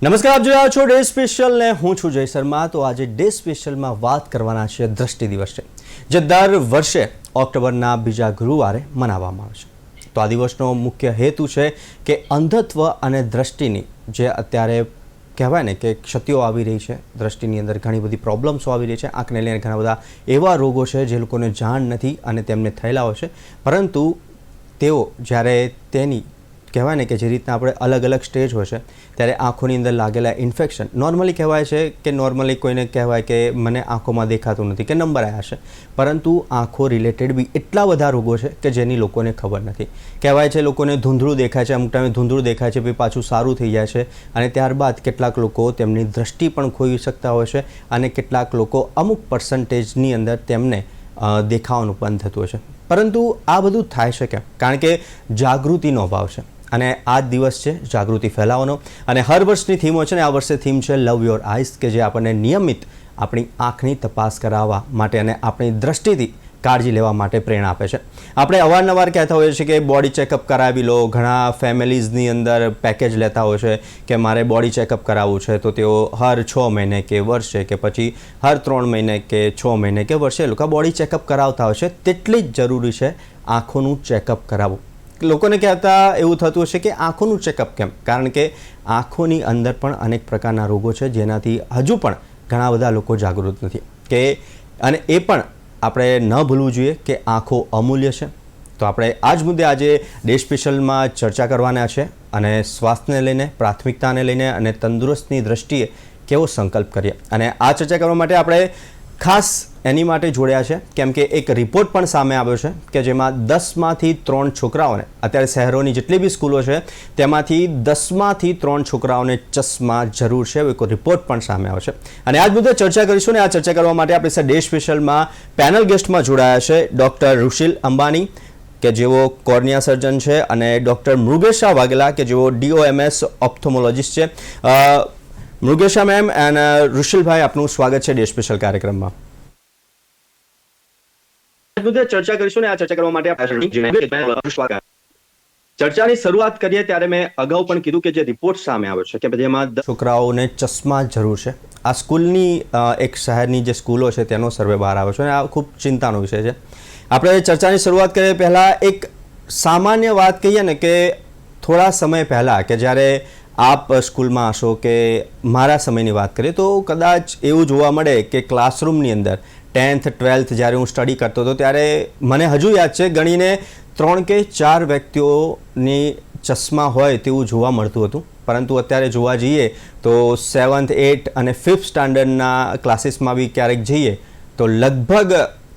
નમસ્કાર, આપ જોઈ રહ્યા છો ડે સ્પેશિયલ ને હું છું જય શર્મા। તો આજે ડે સ્પેશિયલમાં વાત કરવાના છે દ્રષ્ટિ દિવસ છે, જે દર વર્ષે ઓક્ટોબરના બીજા ગુરુવારે મનાવવામાં આવે છે। તો આ દિવસનો મુખ્ય હેતુ છે કે અંધત્વ અને દ્રષ્ટિની જે અત્યારે કહેવાય ને કે ક્ષતિઓ આવી રહી છે, દ્રષ્ટિની અંદર ઘણી બધી પ્રોબ્લેમ્સો આવી રહી છે, આંખને લઈને ઘણા બધા એવા રોગો છે જે લોકોને જાણ નથી અને તેમને થયેલા હોય છે, પરંતુ તેઓ જ્યારે તેની કહેવાય ને કે જે રીતના આપણે અલગ અલગ સ્ટેજ હોય છે ત્યારે આંખોની અંદર લાગેલા ઇન્ફેક્શન, નોર્મલી કહેવાય છે કે નોર્મલી કોઈને કહેવાય કે મને આંખોમાં દેખાતું નથી કે નંબર આવ્યા છે, પરંતુ આંખો રિલેટેડ બી એટલા બધા રોગો છે કે જેની લોકોને ખબર નથી। કહેવાય છે લોકોને ધૂંધળું દેખાય છે, અમુક ટાઈમે ધૂંધળું દેખાય છે, પછી પાછું સારું થઈ જાય છે અને ત્યારબાદ કેટલાક લોકો તેમની દ્રષ્ટિ પણ ખોઈ શકતા હોય છે અને કેટલાક લોકો અમુક પર્સન્ટેજની અંદર તેમને દેખાવાનું બંધ થતું હોય છે। પરંતુ આ બધું થાય છે કેમ? કારણ કે જાગૃતિનો અભાવ છે અને આ દિવસ છે જાગૃતિ ફેલાવવાનો અને હર વર્ષની થીમ હોય છે ને આ વર્ષે થીમ છે લવ યોર આઈઝ, કે જે આપણને નિયમિત આપણી આંખની તપાસ કરાવવા માટે અને આપણી દ્રષ્ટિથી કાળજી લેવા માટે પ્રેરણા આપે છે। આપણે અવારનવાર કહેતા હોઈએ છીએ કે બોડી ચેકઅપ કરાવી લો, ઘણા ફેમિલીઝની અંદર પેકેજ લેતા હોય છે કે મારે બોડી ચેકઅપ કરાવવું છે, તો તેઓ હર 6 મહિને કે વર્ષે કે પછી હર 3 મહિને કે 6 મહિને કે વર્ષે લોકો બોડી ચેકઅપ કરાવતા હોય છે। તેટલી જ જરૂરી છે આંખોનું ચેકઅપ કરાવવું। લોકોને કહેતા એવું થતું હશે કે આંખોનું ચેકઅપ કેમ? કારણ કે આંખોની અંદર પણ અનેક પ્રકારના રોગો છે જેનાથી હજુ પણ ઘણા બધા લોકો જાગૃત નથી કે, અને એ પણ આપણે ન ભૂલવું જોઈએ કે આંખો અમૂલ્ય છે। તો આપણે આ જ મુદ્દે આજે ડે સ્પેશિયલમાં ચર્ચા કરવાના છે અને સ્વાસ્થ્યને લઈને, પ્રાથમિકતાને લઈને અને તંદુરસ્તની દ્રષ્ટિએ કેવો સંકલ્પ કરીએ, અને આ ચર્ચા કરવા માટે આપણે ખાસ એની માટે જોડ્યા છે કેમ કે એક રિપોર્ટ પણ સામે આવ્યો છે કે જેમાં 10માંથી 3 છોકરાઓને, અત્યારે શહેરોની જેટલી બી સ્કૂલો છે તેમાંથી 10માંથી 3 છોકરાઓને ચશ્મા જરૂર છે, એવો એક રિપોર્ટ પણ સામે આવ્યો છે અને આ જ મુદ્દે ચર્ચા કરીશું। ને આ ચર્ચા કરવા માટે આપણે ડે સ્પેશિયલમાં પેનલ ગેસ્ટમાં જોડાયા છે ડૉક્ટર રુશિલ અંબાણી કે જેઓ કોર્નિયા સર્જન છે અને ડૉક્ટર મૃગેશા વાઘેલા કે જેઓ DOMS ઓપ્થોમોલોજીસ્ટ છે। મૃગેશા મેમ એન્ડ રુશિલભાઈ, આપનું સ્વાગત છે ડે સ્પેશિયલ કાર્યક્રમમાં। ચર્ચા કરીશું ને આ ચર્ચા કરવા માટે ચર્ચાની શરૂઆત કરીએ ત્યારે મેં અગાઉ પણ કીધું કે જે રિપોર્ટ સામે આવ્યો છે કે જેમાં છોકરાઓને ચશ્મા જરૂર છે, આ સ્કૂલની એક શહેરની જે સ્કૂલો છે તેનો સર્વે બહાર આવ્યો છે અને આ ખૂબ ચિંતાનો વિષય છે। આપણે ચર્ચાની શરૂઆત કરીએ પહેલાં એક સામાન્ય વાત કહીએ ને કે થોડા સમય પહેલાં કે જ્યારે આપ સ્કૂલમાં હશો કે મારા સમયની વાત કરીએ તો કદાચ એવું જોવા મળે કે ક્લાસરૂમની અંદર 10th 12th જ્યારે હું સ્ટડી કરતો હતો ત્યારે મને હજુ યાદ છે ગણીને 3 કે 4 વ્યક્તિઓની ચશ્મા હોય તેવું જોવા મળતું હતું, પરંતુ અત્યારે જોવા જઈએ તો 7th 8th અને 5th સ્ટાન્ડર્ડના ક્લાસીસમાં બી ક્યારેક જઈએ તો લગભગ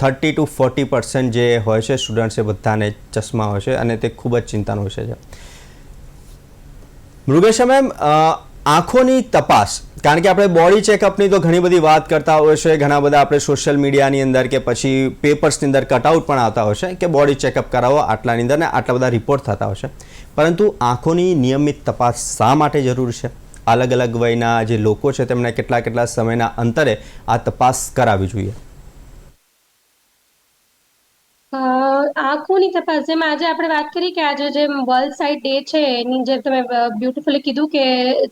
30 to 40% જે હોય છે સ્ટુડન્ટ્સ એ બધાને ચશ્મા હોય છે અને તે ખૂબ જ ચિંતાનો વિષય છે। મૃગેશા મેમ, આંખોની તપાસ, કારણ કે આપણે બોડી ચેકઅપની તો ઘણી બધી વાત કરતા હોય છે, ઘણા બધા આપણે સોશિયલ મીડિયાની અંદર કે પછી પેપર્સની અંદર કટઆઉટ પણ આવતા હોય છે કે બોડી ચેકઅપ કરાવો આટલાની અંદર ને આટલા બધા રિપોર્ટ થતા હોય છે, પરંતુ આંખોની નિયમિત તપાસ શા માટે જરૂરી છે? અલગ અલગ વયના જે લોકો છે તેમને કેટલા સમયના અંતરે આ તપાસ કરાવવી જોઈએ? આંખોની તપાસ, જેમ આજે આપણે વાત કરી કે આજે જે વર્લ્ડ સાઇટ ડે છે એની જે તમે બ્યુટિફુલી કીધું કે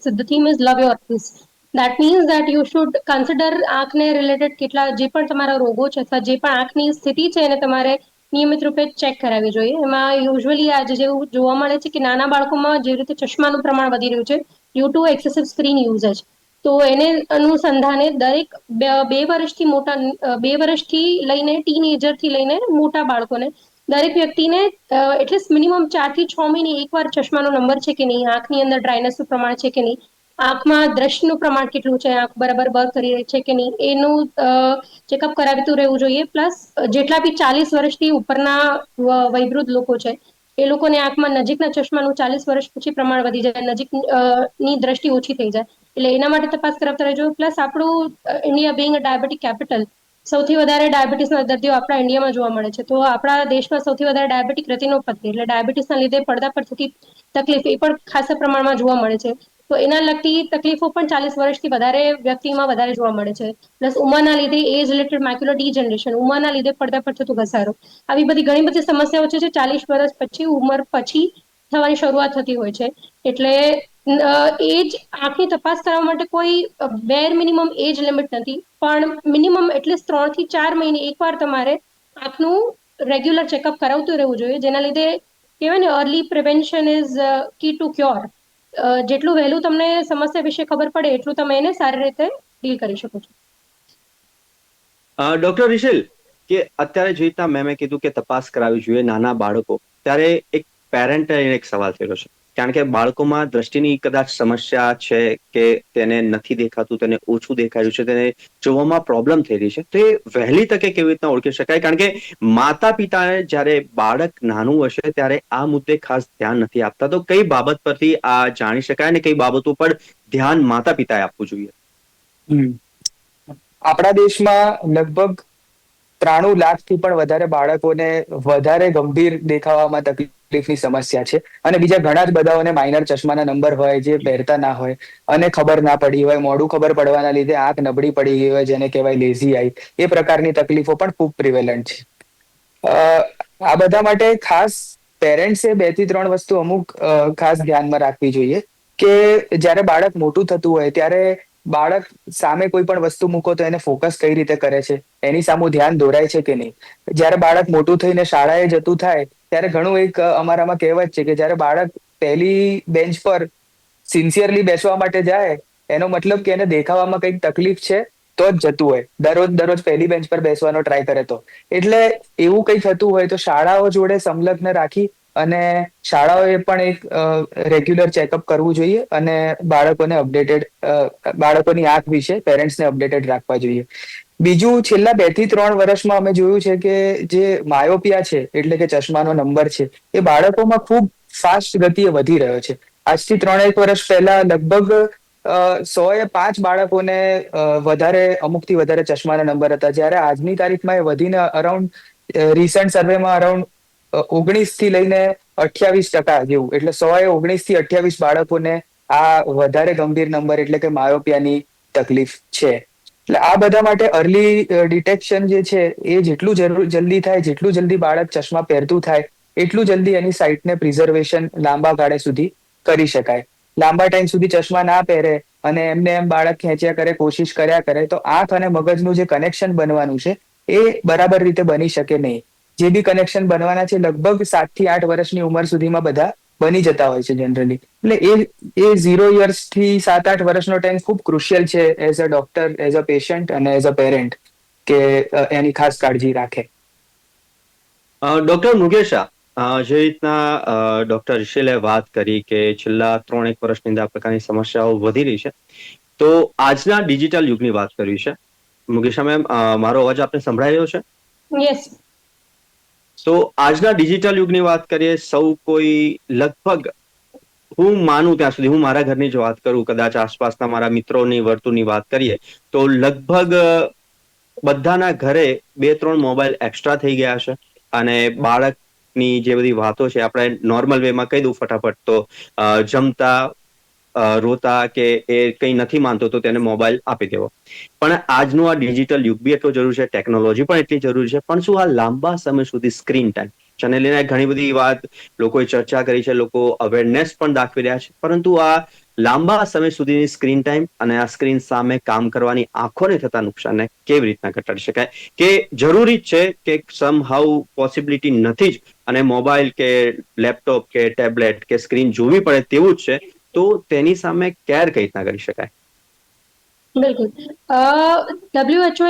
the theme is love your peace, that means that you should consider આંખને રિલેટેડ કેટલા જે પણ તમારા રોગો છે અથવા જે પણ આંખની સ્થિતિ છે એને તમારે નિયમિત રૂપે ચેક કરાવવી જોઈએ। એમાં યુઝ્યુઅલી આજે જેવું જોવા મળે છે કે નાના બાળકોમાં જે રીતે ચશ્માનું પ્રમાણ વધી રહ્યું છે due to excessive screen usage, તો એને અનુસંધાને દરેક 2 વર્ષથી મોટા 2 વર્ષથી લઈને ટીનેજરથી લઈને મોટા બાળકોને દરેક વ્યક્તિને એટલીસ્ટ મિનિમમ 4 થી 6 મહિને એકવાર ચશ્માનો નંબર છે કે નહીં, આંખની અંદર ડ્રાયનેસનું પ્રમાણ છે કે નહીં, આંખમાં દ્રષ્ટિનું પ્રમાણ કેટલું છે, આંખ બરાબર વર્ક કરી રહી છે કે નહીં, એનું ચેકઅપ કરાવતું રહેવું જોઈએ। પ્લસ જેટલા બી 40 વર્ષથી ઉપરના વયવૃદ્ધ લોકો છે એ લોકોને આંખમાં નજીકના ચશ્માનું 40 વર્ષ પછી પ્રમાણ વધી જાય, નજીકની દ્રષ્ટિ ઓછી થઈ જાય, એટલે એના માટે તપાસ કરાવતા રહેજો। પ્લસ આપણું ઇન્ડિયા બીંગ અ ડાયાબિટીક કેપિટલ, સૌથી વધારે ડાયાબિટીસના દર્દીઓ આપણા ઇન્ડિયામાં જોવા મળે છે, તો આપણા દેશમાં સૌથી વધારે ડાયાબિટીક રેટિનોપેથી એટલે ડાયાબિટીસના લીધે પડદા પર થતી તકલીફ એ પણ ખાસા પ્રમાણમાં જોવા મળે છે, તો એના લગતી તકલીફો પણ 40 વર્ષથી વધારે વ્યક્તિમાં વધારે જોવા મળે છે। પ્લસ ઉંમરના લીધે એજ રિલેટેડ મેક્યુલર ડીજનરેશન, ઉંમરના લીધે પડદા પર થતો ઘસારો, આવી બધી ઘણી બધી સમસ્યાઓ છે જે 40 વર્ષ પછી ઉંમર પછી થવાની શરૂઆત થતી હોય છે। એટલે એજ આંખની તપાસ કરવા માટે કોઈ બેર મિનિમમ એજ લિમિટ નથી, પણ મિનિમમ એટલીસ્ટ 3 થી 4 મહિને એકવાર તમારે આંખનું રેગ્યુલર ચેકઅપ કરાવતું રહેવું જોઈએ, જેના લીધે કહેવાય ને early prevention is key to cure. જેટલું વહેલું તમને સમસ્યા વિશે ખબર પડે એટલું તમે એને સારી રીતે ડીલ કરી શકો છો. ડોક્ટર રિશિલ, કે અત્યારે જે રીતના મેં કીધું કે તપાસ કરાવવી જોઈએ નાના બાળકો, ત્યારે એક પેરેન્ટ એક સવાલ થયેલો છે, કારણ કે બાળકોમાં દ્રષ્ટિની કદાચ સમસ્યા છે કે તેને નથી દેખાતું, તેને ઓછું દેખાયું છે, તેને જોવામાં પ્રોબ્લેમ થઈ રહી છે, તો એ વહેલી તકે કેવી રીતના ઓળખી શકાય? કારણ કે માતા પિતાએ જ્યારે બાળક નાનું હશે ત્યારે આ મુદ્દે ખાસ ધ્યાન નથી આપતા, તો કઈ બાબત પરથી આ જાણી શકાય અને કઈ બાબતો પર ધ્યાન માતા પિતાએ આપવું જોઈએ? આપણા દેશમાં લગભગ 93 લાખથી પણ વધારે બાળકોને વધારે ગંભીર દેખાવામાં તકલીફની સમસ્યા છે, અને બીજા ઘણા જ બધાઓને માઇનર ચશ્માના નંબર હોય જે પહેરતા ના હોય અને ખબર ના પડી હોય, મોડું ખબર પડવાના લીધે આંખ નબળી પડી ગઈ હોય, જેને કહેવાય લેઝી આઈ, એ પ્રકારની તકલીફો પણ ખૂબ પ્રિવેલન્ટ છે. આ બધા માટે ખાસ પેરેન્ટ્સે 2 થી 3 વસ્તુ અમુક ખાસ ધ્યાનમાં રાખવી જોઈએ કે જ્યારે બાળક મોટું થતું હોય ત્યારે બાળક સામે કોઈ પણ વસ્તુ મૂકો તો એને ફોકસ કઈ રીતે કરે છે, એની સામે ધ્યાન દોરાય છે કે નહીં. જ્યારે બાળક મોટું થઈને શાળાએ જતું થાય ત્યારે ઘણું એક અમારામાં કહેવત છે કે જ્યારે બાળક પહેલી બેન્ચ પર સિન્સિયરલી બેસવા માટે જાય એનો મતલબ કે એને દેખાવામાં કંઈક તકલીફ છે તો જ જતું હોય, દરરોજ દરરોજ પહેલી બેન્ચ પર બેસવાનો ટ્રાય કરે તો. એટલે એવું કંઈ થતું હોય તો શાળાઓ જોડે સંલગ્ન રાખી અને શાળાઓએ પણ એક રેગ્યુલર ચેકઅપ કરવું જોઈએ અને બાળકોની આંખ વિશે પેરેન્ટ્સને અપડેટેડ રાખવા જોઈએ. બીજું, છેલ્લા 2 થી 3 વર્ષમાં અમે જોયું છે કે જે માયોપિયા છે એટલે કે ચશ્માનો નંબર છે એ બાળકોમાં ખૂબ ફાસ્ટ ગતિએ વધી રહ્યો છે. આજથી 3-1 વર્ષ પહેલા લગભગ 105 બાળકોને અમુકથી વધારે ચશ્માના નંબર હતા, જ્યારે આજની તારીખમાં એ વધીને રિસન્ટ સર્વેમાં અરાઉન્ડ 19 થી લઈને 28% જેવું, એટલે 119 થી 28 બાળકોને આ વધારે ગંભીર નંબર એટલે કે માયોપિયાની તકલીફ છે. એટલે આ બધા માટે અર્લી ડિટેક્શન જે છે એ જેટલું જલ્દી થાય, જેટલું જલ્દી બાળક ચશ્મા પહેરતું થાય એટલું જલ્દી એની સાઇટને પ્રિઝર્વેશન લાંબા ગાળે સુધી કરી શકાય. લાંબા ટાઈમ સુધી ચશ્મા ના પહેરે અને એમને એમ બાળક ખેંચ્યા કરે, કોશિશ કર્યા કરે તો આંખ અને મગજનું જે કનેક્શન બનવાનું છે એ બરાબર રીતે બની શકે નહીં. જે બી કનેક્શન બનવાના છે લગભગ 7 થી 8 વર્ષની ઉંમર સુધીમાં બધા બની જતા હોય છે જનરલી. એટલે એ 0 થી 7-8 વર્ષનો ટાઈમ ખૂબ ક્રુશિયલ છે as a doctor, as a patient અને એઝ અ પેરેન્ટ, કે એની ખાસ કાળજી રાખે. ડોક્ટર મુકેશા, જે રીતના ડોક્ટર રિશિલે વાત કરી કે છેલ્લા 3-1 વર્ષની અંદર આ પ્રકારની સમસ્યાઓ વધી રહી છે, તો આજના ડિજિટલ યુગની વાત કરવી છે. મુકેશા મેમ, મારો અવાજ આપને સંભળાઈ રહ્યો છે? યસ. તો આજના ડિજિટલ યુગની વાત કરીએ, સૌ કોઈ લગભગ, હું માનું ત્યાં સુધી, હું મારા ઘરની જ વાત કરું, કદાચ આસપાસના મારા મિત્રોની વર્તુળની વાત કરીએ તો લગભગ બધાના ઘરે 2-3 મોબાઈલ એક્સ્ટ્રા થઈ ગયા છે. અને બાળકની જે બધી વાતો છે આપણે નોર્મલ વેમાં કહી દઉં ફટાફટ, તો જમતા, રોતા કે એ કંઈ નથી માનતો તો તેને મોબાઈલ આપી દેવો. પણ આજનું આ ડિજિટલ યુગ બી એટલો જરૂરી છે, ટેકનોલોજી પણ એટલી જરૂરી છે, પણ શું આ લાંબા સમય સુધી સ્ક્રીન ટાઈમ, જેને લઈને ઘણી બધી વાત લોકોએ ચર્ચા કરી છે, લોકો અવેરનેસ પણ દાખવી રહ્યા છે, પરંતુ આ લાંબા સમય સુધીની સ્ક્રીન ટાઈમ અને આ સ્ક્રીન સામે કામ કરવાની આંખોને થતા નુકસાનને કેવી રીતના ઘટાડી શકાય? કે જરૂરી છે કે સમ હાઉ પોસિબિલિટી નથી જ અને મોબાઈલ કે લેપટોપ કે ટેબ્લેટ કે સ્ક્રીન જોવી પડે તેવું જ છે, તો તેની સામે કેર કઈ રીતના કરી શકાય? બિલકુલ. WHO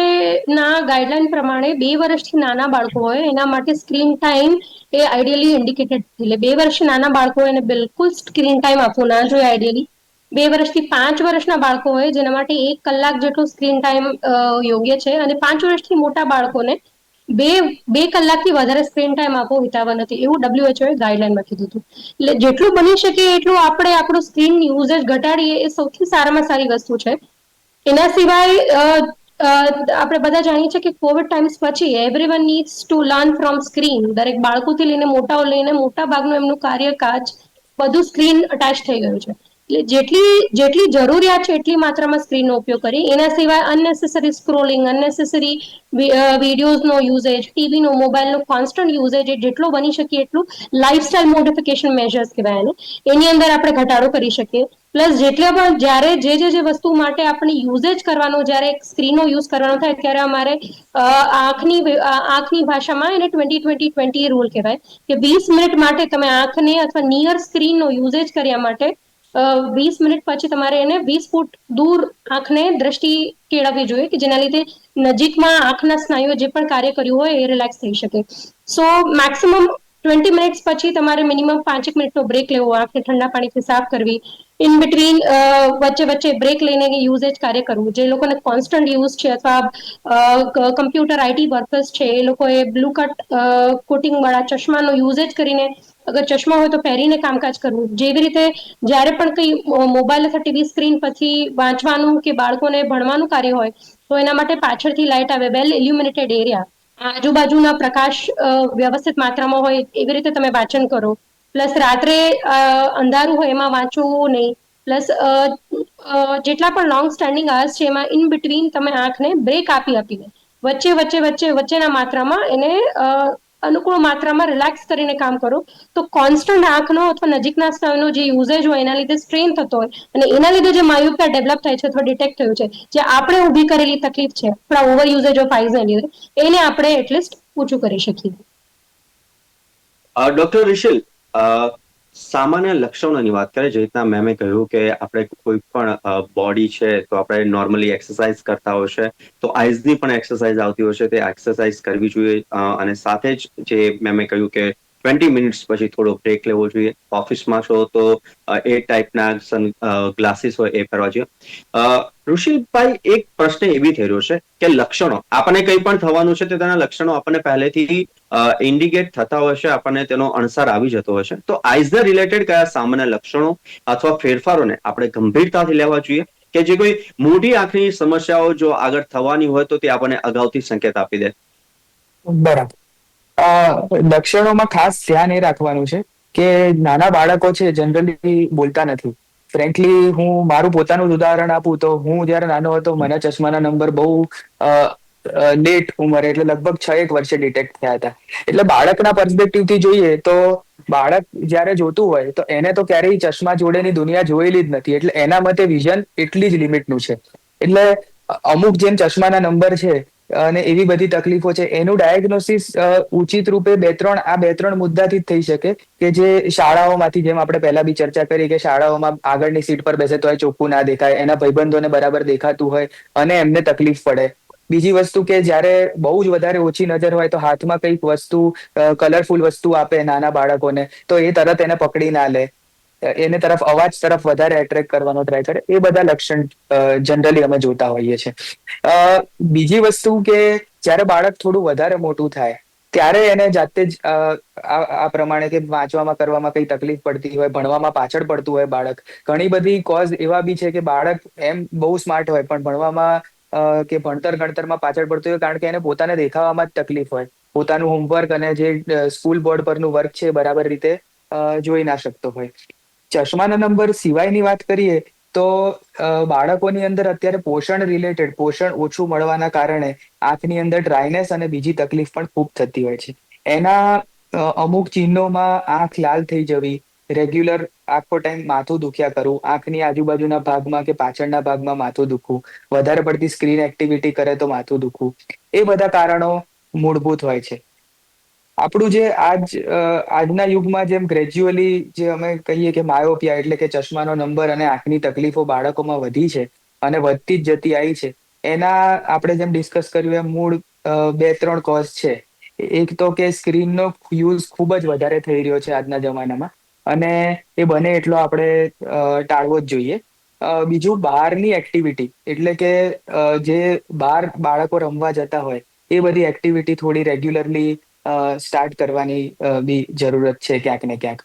ના ગાઈડલાઈન પ્રમાણે 2 વર્ષથી નાના બાળકો હોય એના માટે સ્ક્રીન ટાઈમ એ આઈડિયલી ઇન્ડિકેટેડ, એટલે 2 વર્ષથી નાના બાળકો હોય એને બિલકુલ સ્ક્રીન ટાઈમ આપવો ના જોઈએ આઈડિયલી. 2 વર્ષથી 5 વર્ષના બાળકો હોય જેના માટે 1 કલાક જેટલો સ્ક્રીન ટાઈમ યોગ્ય છે, અને 5 વર્ષથી મોટા બાળકોને બે બે કલાકથી વધારે સ્ક્રીન ટાઈમ આપવો હિતાવહ નથી, એવું WHO એ ગાઈડલાઈનમાં કીધું હતું. એટલે જેટલું બની શકે એટલું આપણે આપણું સ્ક્રીન યુઝેજ ઘટાડીએ એ સૌથી સારામાં સારી વસ્તુ છે. એના સિવાય આપણે બધા જાણીએ છીએ કે કોવિડ ટાઈમ્સ પછી everyone needs to learn from screen. દરેક બાળકોથી લઈને મોટા ભાગનું એમનું કાર્યકાજ બધું સ્ક્રીન અટેચ થઈ ગયું છે. એટલે જેટલી જેટલી જરૂરિયાત છે એટલી માત્રામાં સ્ક્રીનનો ઉપયોગ કરી. એના સિવાય અનનેસેસરી સ્ક્રોલિંગ, અનનેસેસરી વિડીયોઝનો યુઝેજ, ટીવીનો, મોબાઈલનો કોન્સ્ટન્ટ યુઝેજ એ જેટલો બની શકે એટલું લાઇફસ્ટાઇલ મોડિફિકેશન મેજર્સ કહેવાય એને, એની અંદર આપણે ઘટાડો કરી શકીએ. પ્લસ જેટલા પણ જ્યારે જે વસ્તુ માટે આપણે યુઝેજ કરવાનો, જ્યારે સ્ક્રીનનો યુઝ કરવાનો થાય ત્યારે અમારે આંખની ભાષામાં એને 20-20-20 રૂલ કહેવાય કે 20 મિનિટ માટે તમે આંખને અથવા નિયર સ્ક્રીનનો યુઝેજ કર્યા માટે 20 મિનિટ પછી તમારે એને 20 ફૂટ દૂર આંખને દ્રષ્ટિ કેળવવી જોઈએ કે જેના લીધે નજીકમાં આંખના સ્નાયુઓ જે પણ કાર્ય કર્યું હોય એ રિલેક્સ થઈ શકે. સો મેક્સિમમ 20 મિનિટ્સ પછી તમારે મિનિમમ 5 મિનિટનો બ્રેક લેવો, આંખને ઠંડા પાણીથી સાફ કરવી, ઇન બિટવીન વચ્ચે વચ્ચે બ્રેક લઈને યુઝેજ કાર્ય કરવું. જે લોકોને કોન્સ્ટન્ટ યુઝ છે અથવા કમ્પ્યુટર આઈટી વર્કર્સ છે એ લોકોએ બ્લુ કટ કોટિંગ વાળા ચશ્માનો યુઝેજ કરીને, અગર ચશ્મા હોય તો પહેરીને કામકાજ કરવું. જેવી રીતે જ્યારે પણ કંઈ મોબાઈલ અથવા ટીવી સ્ક્રીન પછી વાંચવાનું કે બાળકોને ભણવાનું કાર્ય હોય તો એના માટે પાછળથી લાઇટ આવે, વેલ ઇલ્યુમિનેટેડ એરિયા, આજુબાજુના પ્રકાશ વ્યવસ્થિત માત્રામાં હોય એવી રીતે તમે વાંચન કરો. પ્લસ રાત્રે અંધારું હોય એમાં વાંચવું નહીં. પ્લસ જેટલા પણ લોંગ સ્ટેન્ડિંગ આર્સ છે એમાં ઇન બિટવીન તમે આંખને બ્રેક આપીને વચ્ચેના માત્રામાં એને અનુકૂળ માત્રામાં રિલેક્સ કરીને કામ કરો. તો કોન્સ્ટન્ટ આંખનો અથવા નજીકના સ્નાયુનો જે યુઝેજ હોય એના લીધે સ્ટ્રેન થતો હોય અને એના લીધે જે માયોપિયા ડેવલપ થાય છે અથવા ડિટેક્ટ થયું છે, જે આપણે ઊભી કરેલી તકલીફ છે આપણા ઓવર યુઝેજ ઓફ આઈઝને લીધે, એને આપણે એટલીસ્ટ ઓછું કરી શકીએ. ડોક્ટર રિશિલ, સામાન્ય લક્ષણોની વાત કરીએ, જે રીતના મેમે કહ્યું કે આપણે કોઈ પણ બોડી છે તો આપણે નોર્મલી એક્સરસાઇઝ કરતા હોય છે, તો આઈઝની પણ એક્સરસાઇઝ આવતી હોય છે, તે એક્સરસાઇઝ કરવી જોઈએ. અને સાથે જ જે મેમે કહ્યું કે 20 મિનિટ્સ પછી થોડો બ્રેક લેવો જોઈએ. ઓફિસમાં છો તો એ ટાઈપના ગ્લાસીસ હોય એ પહેરવા જોઈએ. ઋષિલભાઈ, એક પ્રશ્ન એવી થઈ રહ્યો છે કે લક્ષણો, આપણને કંઈ પણ થવાનું છે તો તેના લક્ષણો આપણને પહેલેથી ઇન્ડિકેટ થતા હોય છે, આપણને તેનો અણસાર આવી જતો હોય છે. તો આઈઝને રિલેટેડ કયા સામાન્ય લક્ષણો અથવા ફેરફારોને આપણે ગંભીરતાથી લેવા જોઈએ કે જે કોઈ મોટી આંખની સમસ્યાઓ જો આગળ થવાની હોય તો તે આપણને અગાઉથી સંકેત આપી દે? બરાબર. લક્ષણોમાં ખાસ ધ્યાન એ રાખવાનું છે કે નાના બાળકો છે જનરલી બોલતા નથી. ફ્રેન્કલી હું મારું પોતાનું જ ઉદાહરણ આપું તો હું જયારે નાનો હતો મને ચશ્માના નંબર બહુ લેટ ઉંમરે એટલે લગભગ 6-1 વર્ષે ડિટેક્ટ થયા હતા. એટલે બાળકના પર્સપેક્ટિવથી જોઈએ તો બાળક જયારે જોતું હોય તો એને તો ક્યારેય ચશ્મા જોડેની દુનિયા જોયેલી જ નથી. એટલે એના મતે વિઝન એટલી જ લિમિટનું છે. એટલે અમુક જેમ ચશ્માના નંબર છે અને એવી બધી તકલીફો છે, એનું ડાયગ્નોસિસ ઉચિત રૂપે 2-3 મુદ્દાથી જ થઈ શકે કે જે શાળાઓમાંથી, જેમ આપણે પહેલા બી ચર્ચા કરી કે શાળાઓમાં આગળની સીટ પર બેસે તો ચોખ્ખું ના દેખાય, એના ભાઈબંધોને બરાબર દેખાતું હોય અને એમને તકલીફ પડે. બીજી વસ્તુ કે જ્યારે બહુ જ વધારે ઓછી નજર હોય તો હાથમાં કંઈક વસ્તુ, કલરફુલ વસ્તુ આપે નાના બાળકોને તો એ તરત એને પકડી ના લે, એને તરફ અવાજ તરફ વધારે એટ્રેક્ટ કરવાનો ટ્રાય કરે. એ બધા લક્ષણ જનરલી અમે જોતા હોઈએ છીએ. બીજી વસ્તુ કે જ્યારે બાળક થોડું વધારે મોટું થાય ત્યારે એને જાતે જ આ પ્રમાણે કે વાંચવામાં કરવામાં કઈ તકલીફ પડતી હોય, ભણવામાં પાછળ પડતું હોય બાળક. ઘણી બધી કોઝ એવા બી છે કે બાળક એમ બહુ સ્માર્ટ હોય પણ ભણવામાં કે ગણતરમાં પાછળ પડતું હોય કારણ કે એને પોતાને દેખાવામાં જ તકલીફ હોય. પોતાનું હોમવર્ક અને જે સ્કૂલ બોર્ડ પરનું વર્ક છે બરાબર રીતે જોઈ ના શકતો હોય. ચશ્માના નંબર સિવાયની વાત કરીએ તો બાળકોની અંદર અત્યારે પોષણ ઓછું મળવાના કારણે આંખની અંદર ડ્રાયનેસ અને બીજી તકલીફ પણ ખૂબ થતી હોય છે. એના અમુક ચિહ્નોમાં આંખ લાલ થઈ જવી, રેગ્યુલર આખો ટાઈમ માથું દુખ્યા કરવું, આંખની આજુબાજુના ભાગમાં કે પાછળના ભાગમાં માથું દુખવું, વધારે પડતી સ્ક્રીન એક્ટિવિટી કરે તો માથું દુખવું, એ બધા કારણો મૂળભૂત હોય છે. આપણું જે આજના યુગમાં જેમ ગ્રેજ્યુઅલી જે અમે કહીએ કે માયોપિયા એટલે કે ચશ્માનો નંબર અને આંખની તકલીફો બાળકોમાં વધી છે અને વધતી જ જતી આવી છે, એના આપણે જેમ ડિસ્કસ કર્યું એમ મૂળ 2-3 કોઝ છે. એક તો કે સ્ક્રીનનો યુઝ ખૂબ જ વધારે થઈ રહ્યો છે આજના જમાનામાં અને એ બને એટલો આપણે ટાળવો જ જોઈએ. બીજું બહારની એક્ટિવિટી એટલે કે જે બહાર બાળકો રમવા જતા હોય એ બધી એક્ટિવિટી થોડી રેગ્યુલરલી સ્ટાર્ટ કરવાની બી જરૂરત છે ક્યાંક ને ક્યાંક.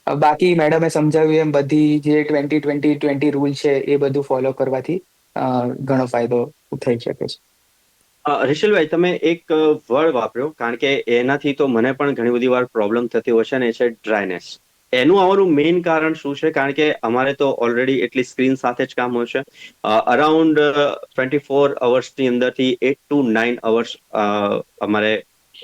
બાકી મેડમે સમજાવ્યું એમ બધી જે 20-20-20 રૂલ છે એ બધું ફોલો કરવાથી ઘણો ફાયદો થઈ શકે છે. રિશિલભાઈ, તમે એક વર્ડ વાપર્યો કારણ કે એનાથી તો મને પણ ઘણી બધી વાર પ્રોબ્લેમ થતી હોય છે ને, એ છે ડ્રાયનેસ. એનું આવવાનું મેઇન કારણ શું છે? કારણ કે અમારે તો ઓલરેડી એટલી સ્ક્રીન સાથે જ કામ હોય છે. અરાઉન્ડ 24 અવર્સની અંદરથી 8 to 9 અવર્સ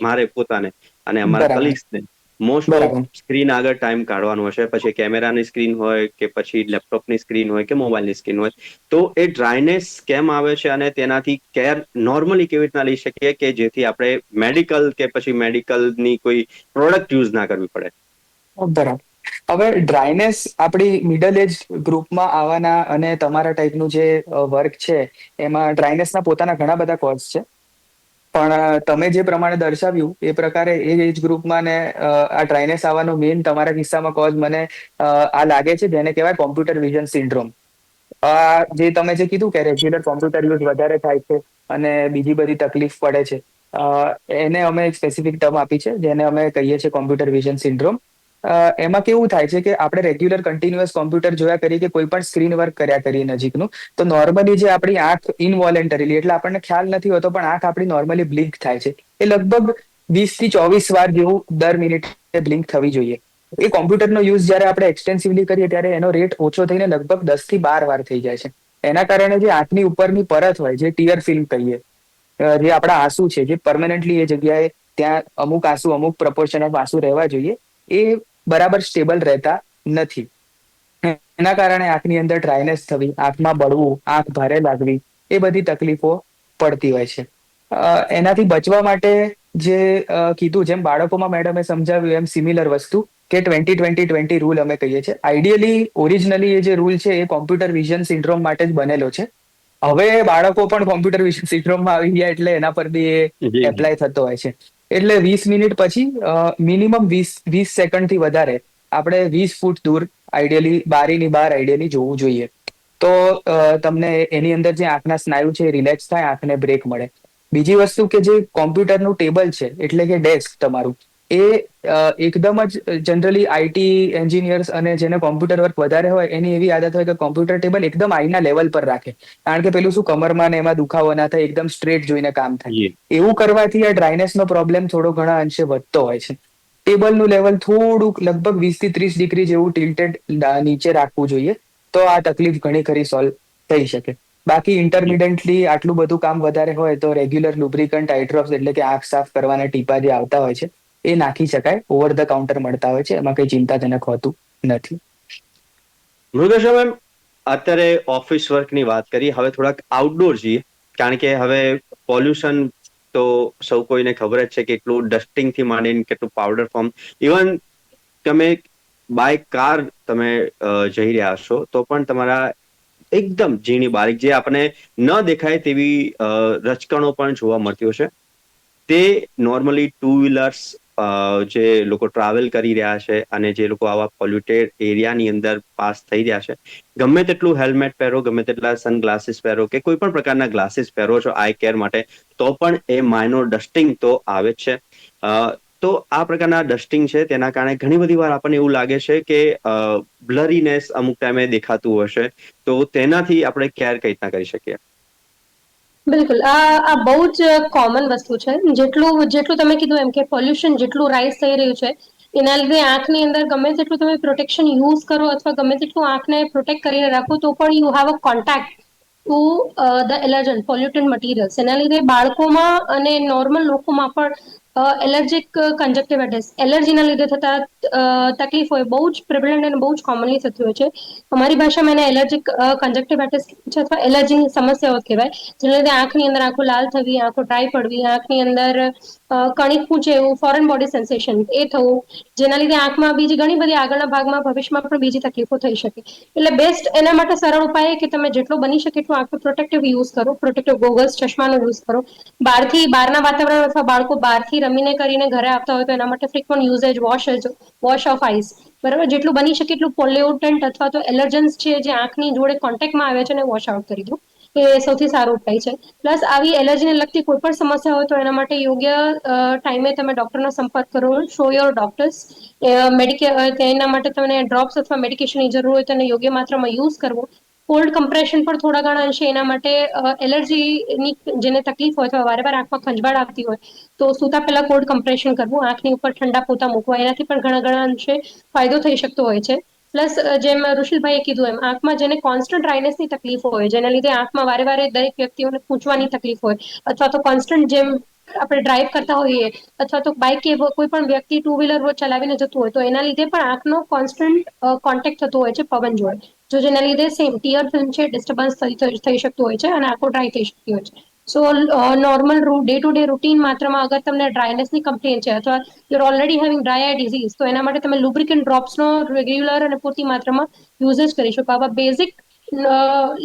મારે પોતાને અને અમારા બરાબર કલીગ્સને મોસ્ટ ઓફ બરાબર સ્ક્રીન આગળ ટાઈમ કાઢવાનો હશે. પછી કેમેરાની સ્ક્રીન હોય કે પછી લેપટોપની સ્ક્રીન હોય કે મોબાઈલની સ્ક્રીન હોય, તો એ ડ્રાયનેસ કેમ આવે છે અને તેનાથી કેર નોર્મલી કેવી રીતના લઈ શકીએ કે જેથી આપણે મેડિકલ કે પછી મેડિકલની કોઈ પ્રોડક્ટ યુઝ ના કરવી પડે. બરાબર. હવે ડ્રાયનેસ આપણી મિડલ એજ ગ્રુપમાં આવવાના અને તમારા ટાઈપનું જે વર્ક છે એમાં ડ્રાયનેસના પોતાના ઘણા બધા કોઝ છે. પણ તમે જે પ્રમાણે દર્શાવ્યું એ પ્રકારે એ એજ ગ્રુપમાં ને આ ડ્રાયનેસ આવવાનો મેઇન તમારા કિસ્સામાં કોઝ મને આ લાગે છે, જેને કહેવાય કોમ્પ્યુટર વિઝન સિન્ડ્રોમ. જે તમે જે કીધું કે રેગ્યુલર કોમ્પ્યુટર યુઝ વધારે થાય છે અને બીજી બધી તકલીફ પડે છે, એને અમે એક સ્પેસિફિક ટર્મ આપી છે જેને અમે કહીએ છીએ કોમ્પ્યુટર વિઝન સિન્ડ્રોમ. એમાં કેવું થાય છે કે આપણે રેગ્યુલર કન્ટિન્યુઅસ કોમ્પ્યુટર જોયા કરીએ કે કોઈ પણ સ્ક્રીન વર્ક કર્યા કરીએ નજીકનું, તો નોર્મલી જે આપણી આંખ ઇનવોલેન્ટરીલી, એટલે આપણને ખ્યાલ નથી હોતો પણ આંખ આપણી નોર્મલી બ્લિંક થાય છે. એ લગભગ 20 થી 24 વાર જેવું દર મિનિટે બ્લિંક થવી જોઈએ. એ કોમ્પ્યુટરનો યુઝ જ્યારે આપણે એક્સટેન્સિવલી કરીએ ત્યારે એનો રેટ ઓછો થઈને લગભગ 10 થી 12 વાર થઈ જાય છે. એના કારણે જે આંખની ઉપરની પરત હોય, જે ટીયર ફિલ્મ કહીએ, જે આપણા આંસુ છે, જે પરમેનન્ટલી એ જગ્યાએ ત્યાં અમુક આંસુ, અમુક પ્રપોર્શન ઓફ આંસુ રહેવા જોઈએ, એ બરાબર સ્ટેબલ રહેતા નથી. એના કારણે આંખની અંદર ડ્રાયનેસ થવી, આંખમાં બળવું, આંખ ભારે લાગવી, એ બધી તકલીફો પડતી હોય છે. એનાથી બચવા માટે જે કીધું, જેમ બાળકોમાં મેડમે સમજાવ્યું એમ સિમિલર વસ્તુ કે 20-20-20 રૂલ અમે કહીએ છીએ. આઈડિયલી ઓરિજિનલી એ જે રૂલ છે એ કોમ્પ્યુટર વિઝન સિન્ડ્રોમ માટે જ બનેલો છે. હવે બાળકો પણ કોમ્પ્યુટર વિઝન સિન્ડ્રોમમાં આવી ગયા એટલે એના પર બી એ જી. એપ્લાય થતો હોય છે. એટલે 20 મિનિટ પછી મિનિમમ 20 સેકન્ડથી વધારે આપણે 20 ફૂટ દૂર આઈડિયલી બારીની બહાર આઈડિયલી જોવું જોઈએ. તો તમને એની અંદર જે આંખના સ્નાયુ છે એ રિલેક્સ થાય, આંખને બ્રેક મળે. બીજી વસ્તુ કે જે કોમ્પ્યુટરનું ટેબલ છે, એટલે કે ડેસ્ક તમારું, એ એકદમ જ જનરલી આઈટી એન્જિનિયર્સ અને જેને કોમ્પ્યુટર વર્ક વધારે હોય એની એવી આદત હોય કે કોમ્પ્યુટર ટેબલ એકદમ આઈના લેવલ પર રાખે. કારણ કે પેલું શું, કમરમાં ને એમાં દુખાવો ના થાય, એકદમ સ્ટ્રેટ જોઈને કામ થાય. જી. એવું કરવાથી આ ડ્રાયનેસનો પ્રોબ્લેમ થોડો ઘણા અંશે વધતો હોય છે. ટેબલનું લેવલ થોડુંક લગભગ 20 થી 30 ડિગ્રી જેવું ટિલ્ટેડ નીચે રાખવું જોઈએ, તો આ તકલીફ ઘણી ખરી સોલ્વ થઈ શકે. બાકી ઇન્ટરમિડિયન્ટલી આટલું બધું કામ વધારે હોય તો રેગ્યુલર લુબ્રિકન્ટ આઈ ડ્રોપ્સ, એટલે કે આંખ સાફ કરવાના ટીપા જે આવતા હોય છે, એ નાખી શકાય. ઓવર ધ કાઉન્ટર મળતા હોય છે, એમાં કઈ ચિંતાજનક હોતું નથી. મૃગેશા મેમ, અત્યારે ઓફિસ વર્કની વાત કરી, હવે થોડાક આઉટડોર જઈએ. કારણ કે હવે પોલ્યુશન તો સૌ કોઈને ખબર જ છે, કેટલું ડસ્ટિંગથી માંડીને કેટલું પાવડર ફોર્મ. ઇવન તમે બાય કાર તમે જઈ રહ્યા છો તો પણ તમારા એકદમ ઝીણી બારીક, જે આપણને ન દેખાય તેવી રચકણો પણ જોવા મળતી હશે. તે નોર્મલી ટુ વ્હીલર્સ જે લોકો ટ્રાવેલ કરી રહ્યા છે અને જે લોકો આવા પોલ્યુટેડ એરિયાની અંદર પાસ થઈ રહ્યા છે, ગમે તેટલું હેલ્મેટ પહેરો, ગમે તેટલા સન ગ્લાસીસ પહેરો કે કોઈ પણ પ્રકારના ગ્લાસીસ પહેરો છો આઈ કેર માટે, તો પણ એ માઇનોર ડસ્ટિંગ તો આવે જ છે. તો આ પ્રકારના ડસ્ટિંગ છે તેના કારણે ઘણી બધી વાર આપણને એવું લાગે છે કે બ્લરીનેસ અમુક ટાઈમે દેખાતું હશે, તો તેનાથી આપણે કેર કઈ રીતના કરી શકીએ? બિલકુલ, આ બહુ જ કોમન વસ્તુ છે. જેટલું તમે કીધું એમ કે પોલ્યુશન જેટલું રાઇઝ થઈ રહ્યું છે, એના લીધે આંખની અંદર ગમે તેટલું તમે પ્રોટેક્શન યુઝ કરો અથવા ગમે તેટલું આંખને પ્રોટેક્ટ કરીને રાખો, તો પણ you have a contact to the allergen polluted materials. એના લીધે બાળકોમાં અને નોર્મલ લોકોમાં પણ એલર્જીક કન્જક્ટિવાઇટિસ, એલર્જીના લીધે થતા તકલીફ હોય, બહુ જ પ્રિવેલન્ટ અને બહુ જ કોમનલી થતી હોય છે. અમારી ભાષામાં એને એલર્જીક કન્જક્ટિવાઇટિસ છે અથવા એલર્જીની સમસ્યાઓ કહેવાય. જેના લીધે આંખની અંદર આંખો લાલ થવી, આંખો ડ્રાય પડવી, આંખની અંદર કણી છે એવું ફોરેન બોડી સેન્સેશન એ થવું, જેના લીધે આંખમાં બીજી ઘણી બધી આગળના ભાગમાં ભવિષ્યમાં પણ બીજી તકલીફો થઈ શકે. એટલે બેસ્ટ એના માટે સરળ ઉપાય કે તમે જેટલો બની શકે એટલું આંખનો પ્રોટેક્ટિવ યુઝ કરો, પ્રોટેક્ટિવ ગોગલ્સ, ચશ્માનો યુઝ કરો. બહારના વાતાવરણ અથવા બાળકો બહારથી રમીને કરીને ઘરે આવતા હોય તો એના માટે frequent usage wash of eyes, બરાબર, જેટલું બની શકે એટલું પોલ્યુટન્ટ અથવા તો એલર્જન્સ છે જે આંખની જોડે કોન્ટેક્ટમાં આવે છે એને વોશ આઉટ કરી દો, એ સૌથી સારો ઉપાય છે. પ્લસ આવી એલર્જીને લગતી કોઈ પણ સમસ્યા હોય તો એના માટે યોગ્ય ટાઈમે તમે ડોક્ટરનો સંપર્ક કરો. Show your doctors. તેના માટે તમને ડ્રોપ્સ અથવા મેડિકેશનની જરૂર હોય તો એને યોગ્ય માત્રામાં યુઝ કરવો. કોલ્ડ કમ્પ્રેશન પણ થોડા ઘણા અંશે એના માટે એલર્જીની જેને તકલીફ હોય અથવા વારે વારે આંખમાં ખંજવાળ આવતી હોય તો સૂતા પહેલા કોલ્ડ કમ્પ્રેશન કરવું, આંખની ઉપર ઠંડા પોતા મૂકવા, એનાથી પણ ઘણા અંશે ફાયદો થઈ શકતો હોય છે. પ્લસ જેમ ઋષિલભાઈએ કીધું એમ આંખમાં જેને કોન્સ્ટન્ટ ડ્રાયનેસની તકલીફ હોય, જેના લીધે આંખમાં વારે વારે દરેક વ્યક્તિઓને પૂંછવાની તકલીફ હોય, અથવા તો કોન્સ્ટન્ટ જેમ આપણે ડ્રાઈવ કરતા હોઈએ અથવા તો બાઇક કે કોઈ પણ વ્યક્તિ ટુ વ્હીલર ચલાવીને જતું હોય તો એના લીધે પણ આંખનો કોન્સ્ટન્ટ કોન્ટેક્ટ થતો હોય છે પવન જોડે, જેના લીધે સેમ ટીયર ફિલ્મ છે ડિસ્ટર્બન્સ થઈ શકતું હોય છે અને આંખો ડ્રાય થઈ શકતી હોય છે. So normal day to day routine માત્રામાં અગર તમને ડ્રાયનેસની કમ્પ્લેન છે અથવા you're already having dry eye disease તો એના માટે તમે લુબ્રિકન્ટ ડ્રોપ્સનો રેગ્યુલર અને પૂરતી માત્રામાં યુઝ જ કરી શકો. આવા બેઝિક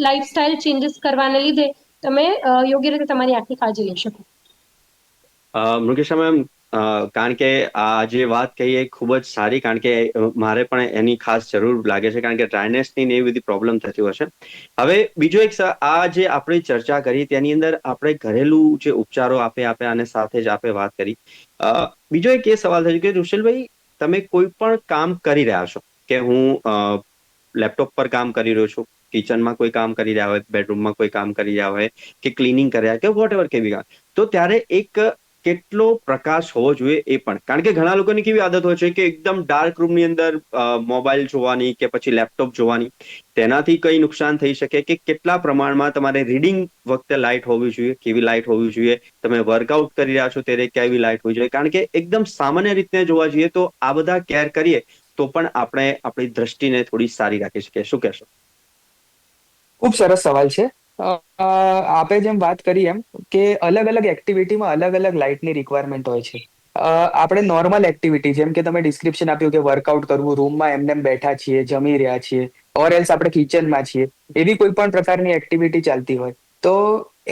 લાઇફસ્ટાઇલ ચેન્જીસ કરવાને લીધે તમે યોગ્ય રીતે તમારી આંખની કાળજી લઈ શકો. મૃગેશા મેમ, કારણ કે આ જે વાત કહી એ ખૂબ જ સારી, કારણ કે મારે પણ એની ખાસ જરૂર લાગે છે, કારણ કે ડ્રાયનેસની ને એવી બધી પ્રોબ્લેમ થતી હોય છે. હવે બીજો એક આ જે આપણે ચર્ચા કરી તેની અંદર આપણે ઘરેલું જે ઉપચારો આપે અને સાથે જ આપણે વાત કરી. બીજો એક એ સવાલ થયો કે ઋષિલભાઈ, તમે કોઈ પણ કામ કરી રહ્યા છો, કે હું લેપટોપ પર કામ કરી રહ્યો છું, કિચનમાં કોઈ કામ કરી રહ્યા હોય, બેડરૂમમાં કોઈ કામ કરી રહ્યા હોય, કે ક્લિનિંગ કરી રહ્યા કે વોટ એવર કેવી કામ, તો ત્યારે એક કેટલો પ્રકાશ હોવો જોઈએ એ પણ, કારણ કે ઘણા લોકોની કેવી આદત હોય છે કે એકદમ ડાર્ક રૂમની અંદર મોબાઈલ જોવાની કે પછી લેપટોપ જોવાની, તેનાથી કઈ નુકસાન થઈ શકે, કે કેટલા પ્રમાણમાં તમારે રીડિંગ વખતે લાઇટ હોવી જોઈએ, કેવી લાઇટ હોવી જોઈએ, તમે વર્કઆઉટ કરી રહ્યા છો ત્યારે કેવી લાઇટ હોવી જોઈએ, કારણ કે એકદમ સામાન્ય રીતે જોવા જઈએ તો આ બધા કેર કરીએ તો પણ આપણે આપણી દ્રષ્ટિને થોડી સારી રાખી શકીએ. શું કહેશો? ખૂબ સરસ સવાલ છે. આપે જેમ વાત કરી એમ કે અલગ અલગ એક્ટિવિટીમાં અલગ અલગ લાઇટની રિક્વાયરમેન્ટ હોય છે. આપણે નોર્મલ એક્ટિવિટી જેમ કે તમે ડિસ્ક્રિપ્શન આપ્યું કે વર્કઆઉટ કરવું, રૂમમાં એમને બેઠા છીએ, જમી રહ્યા છીએ, ઓર એલ્સ આપણે કિચનમાં છીએ, એવી કોઈ પણ પ્રકારની એક્ટિવિટી ચાલતી હોય તો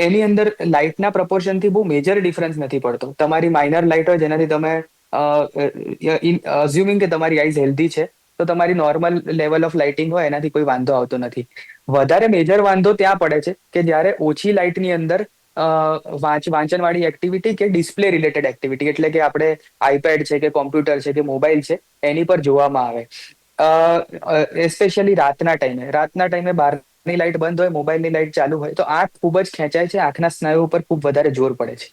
એની અંદર લાઇટના પ્રપોર્શનથી બહુ મેજર ડિફરન્સ નથી પડતો. તમારી માઇનર લાઇટ હોય જેનાથી તમે અઝ્યુમિંગ કે તમારી આઈઝ હેલ્ધી છે તો તમારી નોર્મલ લેવલ ઓફ લાઇટિંગ હોય એનાથી કોઈ વાંધો આવતો નથી. વધારે મેજર વાંધો ત્યાં પડે છે કે જ્યારે ઓછી લાઇટની અંદર વાંચનવાળી એક્ટિવિટી કે ડિસ્પ્લે રિલેટેડ એક્ટિવિટી, એટલે કે આપણે આઈપેડ છે કે કોમ્પ્યુટર છે કે મોબાઈલ છે એની પર જોવામાં આવે. એસ્પેશિયલી રાતના ટાઈમે બહારની લાઇટ બંધ હોય, મોબાઈલની લાઇટ ચાલુ હોય તો આંખ ખૂબ જ ખેંચાય છે, આંખના સ્નાયુ ઉપર ખૂબ વધારે જોર પડે છે.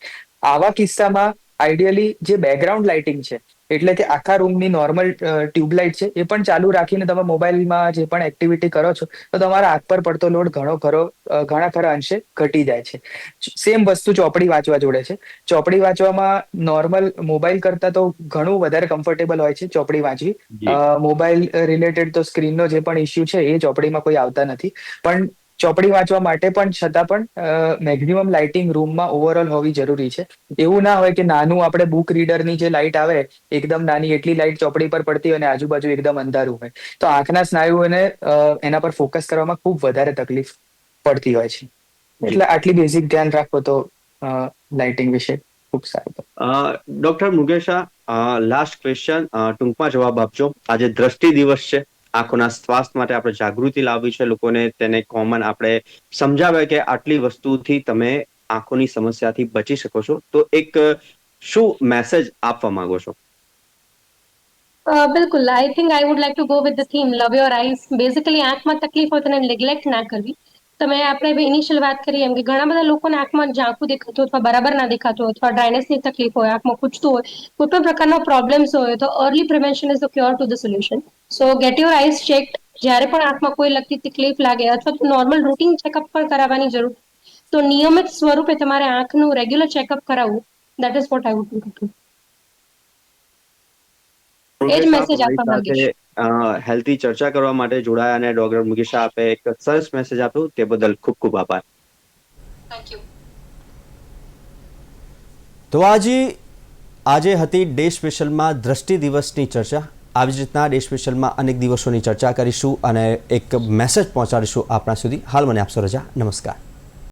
આવા કિસ્સામાં આઈડિયલી જે બેકગ્રાઉન્ડ લાઇટિંગ છે, એટલે કે આખા રૂમની નોર્મલ ટ્યુબલાઇટ છે એ પણ ચાલુ રાખીને તમે મોબાઈલમાં જે પણ એક્ટિવિટી કરો છો તો તમારા આંખ પર પડતો લોડ ઘણા ખરા અંશે ઘટી જાય છે. સેમ વસ્તુ ચોપડી વાંચવા જોડે છે. ચોપડી વાંચવામાં નોર્મલ મોબાઈલ કરતા તો ઘણું વધારે કમ્ફર્ટેબલ હોય છે ચોપડી વાંચવી. મોબાઈલ રિલેટેડ તો સ્ક્રીનનો જે પણ ઇસ્યુ છે એ ચોપડીમાં કોઈ આવતા નથી, પણ ચોપડી વાંચવા માટે પણ છતાં પણ મેક્સિમમ લાઇટિંગ રૂમમાં ઓવરઓલ હોવી જરૂરી છે. એવું ના હોય કે નાનું આપણે બુક રીડરની જે લાઇટ આવે એકદમ નાની એટલી લાઇટ ચોપડી પર પડતી હોય અને આજુબાજુ એકદમ અંધારું હોય તો આંખના સ્નાયુઓને એના પર ફોકસ કરવામાં ખૂબ વધારે તકલીફ પડતી હોય છે. એટલે આટલી બેઝિક ધ્યાન રાખો તો લાઇટિંગ વિશે ખૂબ સારું. ડોક્ટર મૃગેશા, લાસ્ટ ક્વેશ્ચન, ટૂંકમાં જવાબ આપજો. આજે દ્રષ્ટિ દિવસ છે, આંખોના સ્વાસ્થ્ય માટે આપણે જાગૃતિ લાવવી છે લોકોને, તેને કોમન આપણે સમજાવે કે આટલી વસ્તુથી તમે આંખોની સમસ્યાથી બચી શકો છો, તો એક શું મેસેજ આપવા માંગો છો? બિલકુલ, I think I would like to go with the theme love your eyes. Basically આંખમાં તકલીફ હોય તેને નેગ્લેક્ટ ના કરવી. તમે આપણે ઇનિશિયલ વાત કરીએ એમ કે ઘણા બધા લોકોને આંખમાં ઝાંખું દેખાતું અથવા બરાબર ના દેખાતું અથવા ડ્રાયનેસની તકલીફ હોય, આંખમાં ખૂંચતું હોય, કોઈ પણ પ્રકારનો પ્રોબ્લેમ્સ હોય તો early prevention is the cure to the solution. So get your eyes checked. જ્યારે પણ આંખમાં કોઈ લગતી તકલીફ લાગે અથવા નોર્મલ રૂટીન ચેકઅપ પણ કરાવવાની જરૂર, તો નિયમિત સ્વરૂપે તમારે આંખનું રેગ્યુલર ચેકઅપ કરાવવું. That is what I would do. એ જ મેસેજ આપવા માંગીશ. હેલ્થી ચર્ચા કરવા માટે જોડાયા અને ડોક્ટર મુકેશા આપે એક સરસ મેસેજ આપ્યો તે બદલ ખૂબ ખૂબ આભાર. Thank you. તો આજે હતી ડે સ્પેશિયલમાં દ્રષ્ટિ દિવસની ચર્ચા. આવી જ રીતના ડે સ્પેશિયલમાં અનેક દિવસોની ચર્ચા કરીશું અને એક મેસેજ પહોંચાડીશું આપણા સુધી. હાલ મને આપશો રજા. નમસ્કાર.